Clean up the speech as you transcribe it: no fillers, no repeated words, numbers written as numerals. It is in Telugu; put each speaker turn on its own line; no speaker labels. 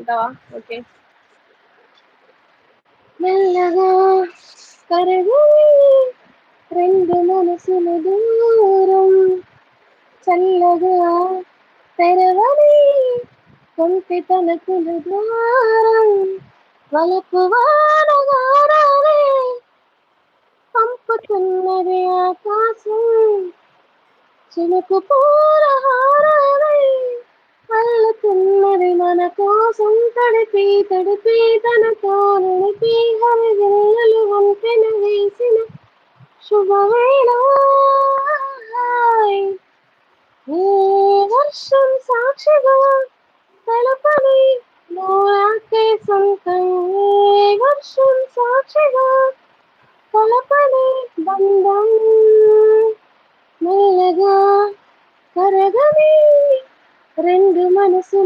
పాడుకుంటావా? ఓకే. మెల్లగా కరగని రెండు మనసుల దూరం చల్లగా తెరవని కొంటి తలపుల ద్వారం వలపు వానగారాలే పంపుతున్నది ఆకాశం చినుకు పూలహారాలై అల్లుతున్నది మన కోసం తడిపి తడిపి తనతో నడిపి హరిజల్లులు వంతెన వేసిన శుభవేళ ఏ వర్షం సాక్షిగా తెలపని నాకే సొంతం ఏ వర్షం సాక్షిగా తెలపని బంధం మెల్లగా కరగని రెండు మనసు